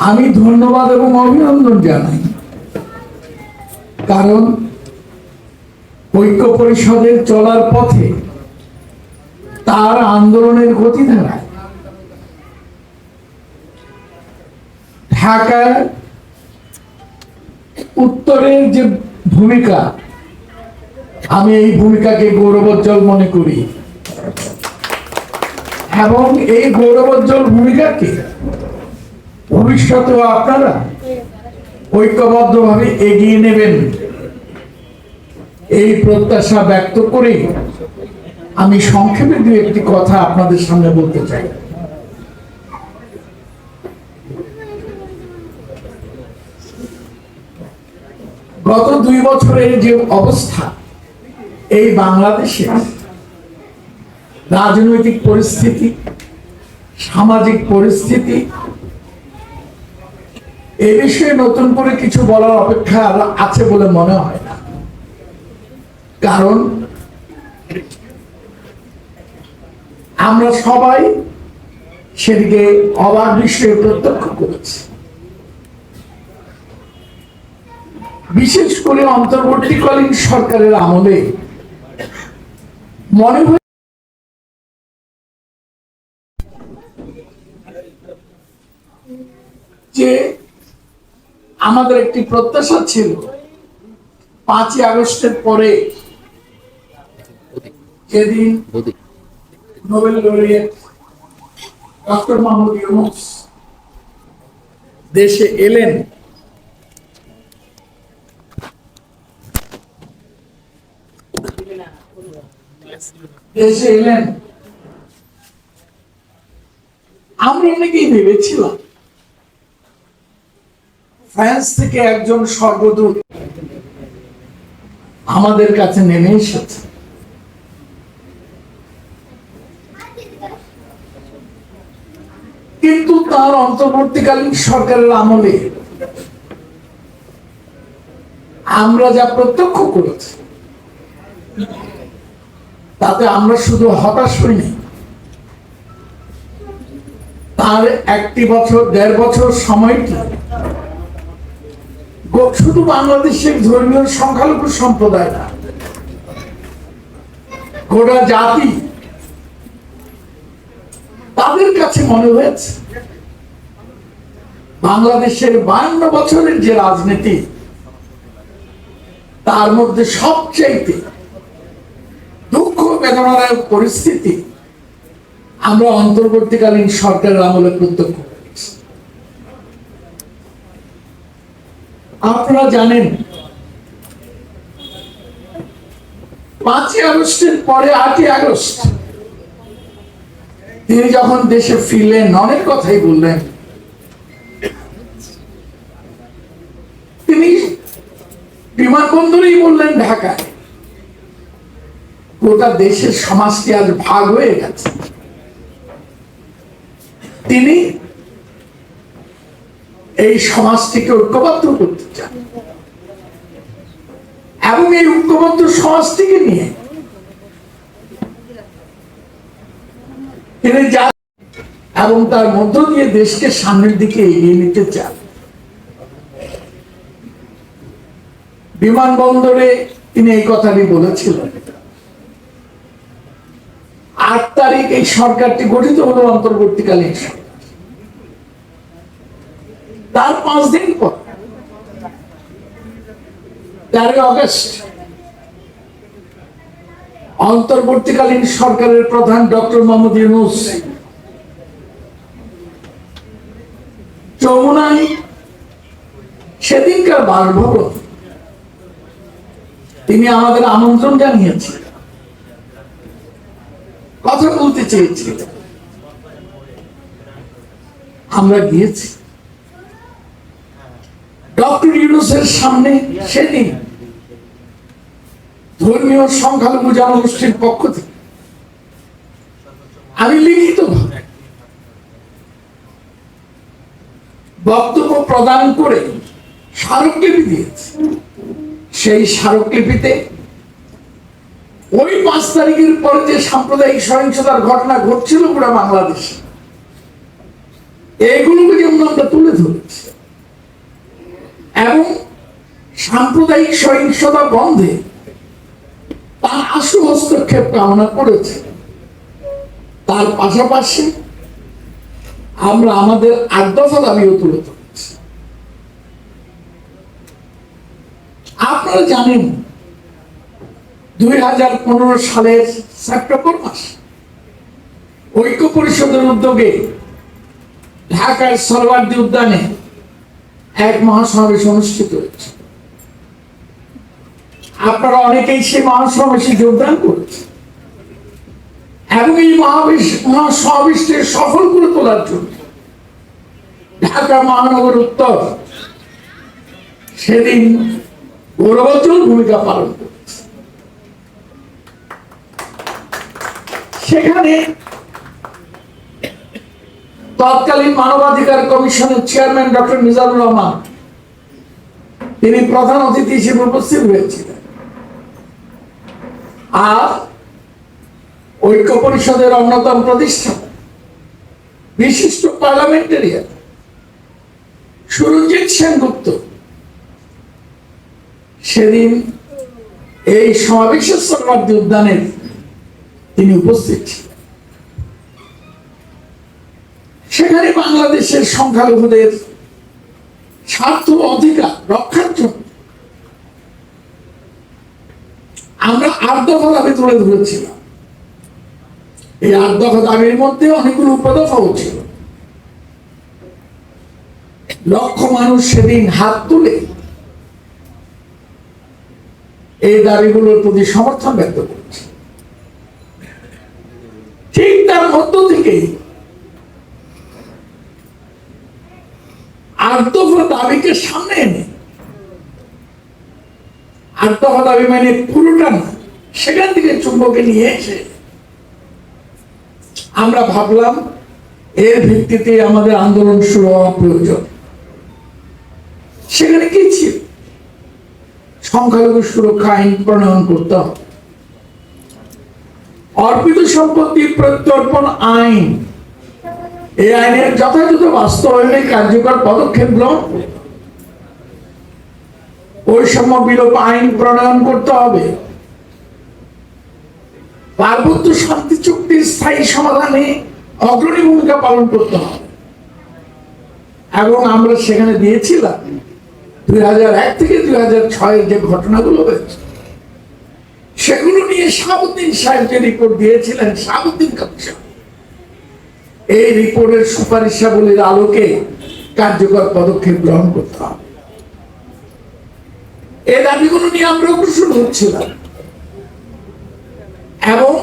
আমি ধন্যবাদ এবং অভিনন্দন জানাই, কারণ ঐক্য পরিষদের চলার পথে তার আন্দোলনের গতিধারায় ঢাকার উত্তরের যে ভূমিকা, আমি এই ভূমিকাকে গৌরবোজ্জ্বল মনে করি এবং এই গৌরবোজ্জ্বল ভূমিকাকে ভবিষ্যতেও আপনারা ঐক্যবদ্ধভাবে এগিয়ে নেবেন এই প্রত্যাশা ব্যক্ত করে আমি সংক্ষেপে দু একটি কথা আপনাদের সামনে বলতে চাই। গত 2 বছরের যে অবস্থা এই বাংলাদেশে রাজনৈতিক পরিস্থিতি, সামাজিক পরিস্থিতি, এ বিষয়ে নতুন করে কিছু বলার অপেক্ষা আছে বলে মনে হয় না, কারণ আমরা সবাই সেদিকে অবাক দৃশ্যে প্রত্যক্ষ করেছি। বিশেষ করে অন্তর্বর্তীকালীন সরকারের আমলে মনে হয় যে আমাদের একটি প্রত্যাশা ছিল 5ই আগস্টের পরে, যেদিন Nobel laureate doctor Mohammad Yunus দেশে এলেন, আমরা অনেকেই ভেবেছিলাম ফ্রান্স থেকে একজন স্বর্গদূত আমাদের কাছে নেমে এসেছে। কিন্তু তার অন্তর্বর্তীকালীন সরকারের আমলে আমরা যা প্রত্যক্ষ করেছি তাতে আমরা শুধু হতাশ হইনি, তার 1 বছর 1.5 বছর সময়টি শুধু বাংলাদেশের ধর্মীয় সংখ্যালঘু সম্প্রদায় না, গোটা জাতি তাদের কাছে মনে হয়েছে বাংলাদেশের 52 বছরের যে রাজনীতি, তার মধ্যে সবচেয়ে দুঃখ বেদনাদায়ক পরিস্থিতি আমরা অন্তর্বর্তীকালীন সরকারের আমলে প্রত্যক্ষ করেছি। আপনারা জানেন 5ই আগস্টের পরে 8ই আগস্ট তিনি যখন দেশে ফিরলেন, অনেক কথাই বললেন। তিনি বিমানবন্দরেই বললেন ঢাকায় গোটা দেশের সমাজটি আজ ভাগ হয়ে গেছে। তিনি এই সমাজটিকে ঐক্যবদ্ধ করতে চান এবং এই ঐক্যবদ্ধ সমাজটিকে নিয়ে তিনি যান এবং তার মধ্য দিয়ে দেশকে সামনের দিকে এগিয়ে নিতে চান। বিমানবন্দরে তিনি এই কথাটি বলেছিলেন। 8 তারিখ এই সরকারটি গঠিত হলো, অন্তর্বর্তীকালীন সরকার। তার 5 দিন পর 13 আগস্ট অন্তর্বর্তীকালীন সরকারের প্রধান ডক্টর মোহাম্মদ ইউনূস যমুনায় সেদিনকার বাসভবন তিনি আমাদের আমন্ত্রণ জানিয়েছেন, কথা বলতে চেয়েছিলেন। আমরা গিয়েছি। ডক্টর ইউনূসের সামনে সেদিন ধর্মীয় সংখ্যালঘু জনগোষ্ঠীর পক্ষ থেকে আমি লিখিতভাবে বক্তব্য প্রদান করে স্মারকলিপি দিয়েছি। সেই স্মারকলিপিতে ওই 5 তারিখের পরে যে সাম্প্রদায়িক সহিংসতার ঘটনা ঘটছিল পুরো বাংলাদেশে, এগুলোকে যেমন দাবিগুলো আমরা তুলে ধরেছি এবং সাম্প্রদায়িক সহিংসতা বন্ধে তার আশু হস্তক্ষেপ কামনা করেছে। তার পাশাপাশি আমরা আমাদের ৮ দফা দাবিও তুলে ধরেছি। আপনারা জানেন 2015 সালের সেপ্টেম্বর মাসে ঐক্য পরিষদের উদ্যোগে ঢাকার সরওয়ার্দী উদ্যানে এক মহাসমাবেশ অনুষ্ঠিত হয়েছে। আপনারা অনেকেই সেই মহাসমাবেশে যোগদান করেছেন এবং এই মহাসমাবেশকে সফল করে তোলার জন্য ঢাকা মহানগর উত্তর সেদিন গৌরবোজ্জ্বল ভূমিকা পালন করেছে। সেখানে তৎকালীন মানবাধিকার কমিশনের চেয়ারম্যান ডক্টর মিজানুর রহমান তিনি প্রধান অতিথি হিসেবে উপস্থিত হয়েছিলেন। আর ঐক্য পরিষদের অন্যতম প্রতিষ্ঠাতা বিশিষ্ট পার্লামেন্টারিয়ান সুরজিৎ সেনগুপ্ত সেদিন এই সমাবেশের সরওয়ার্দী উদ্যানে তিনি উপস্থিত ছিলেন। সেখানে বাংলাদেশের সংখ্যালঘুদের স্বার্থ অধিকার রক্ষার জন্য আমরা ৮ দফা দাবি তুলে ধরেছিলাম। এই ৮ দফা দাবির মধ্যে অনেকগুলো উপদফাও ছিল। লক্ষ মানুষ সেদিন হাত তুলে এই দাবিগুলোর প্রতি সমর্থন ব্যক্ত করেছে। ঠিক তার মধ্য থেকেই ৮ দফা দাবিকে সামনে এনে ৮ দফা দাবি মানে পুরোটা না, সেখান থেকে চুম্বকে নিয়ে এসে আমরা ভাবলাম এর ভিত্তিতে আমাদের আন্দোলন শুরু হওয়া প্রয়োজন। সেখানে কি ছিল? সংখ্যালঘু সুরক্ষা আইন প্রণয়ন করতে হবে, অর্পিত সম্পত্তি প্রত্যর্পণ আইন, এই আইনের যথাযথ বাস্তবায়নে কার্যকর পদক্ষেপ গ্রহণ, বৈষম্য বিলোপ আইন প্রণয়ন করতে হবে, পার্বত্য শান্তি চুক্তির স্থায়ী সমাধানে অগ্রণী ভূমিকা পালন করতে হবে। এবং আমরা সেখানে দিয়েছিলাম 2001 থেকে 2006 যে ঘটনাগুলো হয়েছে সেগুলো নিয়ে শাহাবুদ্দিন সাহেব যে রিপোর্ট দিয়েছিলেন, শাহাবুদ্দিন কমিশন, এই রিপোর্টের সুপারিশাবলীর আলোকে কার্যকর পদক্ষেপ গ্রহণ করতে হবে। এই দাবিগুলো নিয়ে আমরা অগ্রসর হচ্ছিলাম এবং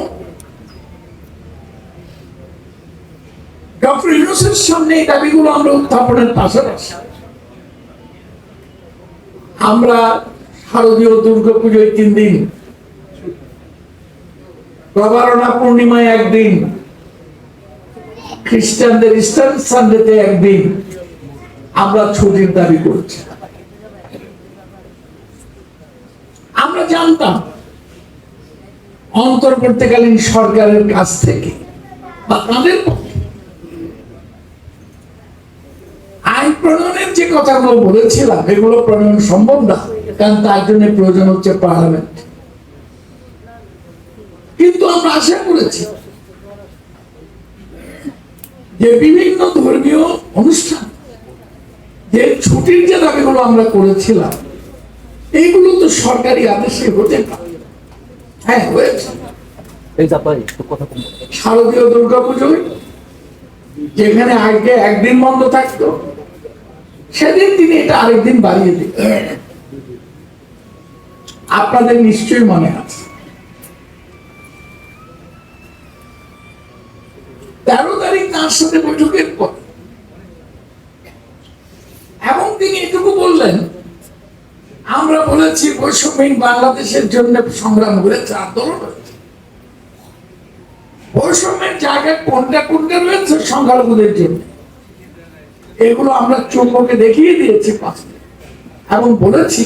ডক্টর ইউনূসের সামনে এই দাবিগুলো আমরা উত্থাপনের পাশাপাশি আমরা শারদীয় দুর্গাপুজোয় 3 দিন, প্রবারণা পূর্ণিমায় 1 দিন, খ্রিস্টানদের ইস্টার সানডেতে 1 দিন আমরা ছুটির দাবি করছি। আমরা জানতাম অন্তর্বর্তীকালীন সরকারের কাছ থেকে বা তাদের পক্ষে আইন প্রণয়নের যে কথাগুলো বলেছিলাম এগুলো প্রণয়ন সম্ভব না, কারণ তার জন্য প্রয়োজন হচ্ছে পার্লামেন্ট। কিন্তু আমরা আশা করেছি যে বিভিন্ন ধর্মীয় অনুষ্ঠান যে ছুটির যে দাবিগুলো আমরা করেছিলাম এইগুলো তো সরকারি আদেশে হতে পারে। হ্যাঁ, হয়েছে। শারদীয় দুর্গাপুজোয় যেখানে আগে 1 দিন বন্ধ থাকতো সেদিন তিনি এটা আরেকদিন বাড়িয়ে দিন। আপনাদের নিশ্চয়ই মনে আছে 13 তারিখ তার সাথে বৈঠকের পর এবং তিনি এটুকু বললেন, আমরা বলেছি বৈষম্যহীন বাংলাদেশের জন্য সংগ্রাম করেছে, আন্দোলন হয়েছে, বৈষম্যের জায়গা কোনটা কোনটা রয়েছে সংখ্যালঘুদের জন্য এগুলো আমরা চুম্বকে দেখিয়ে দিয়েছি এবং বলেছি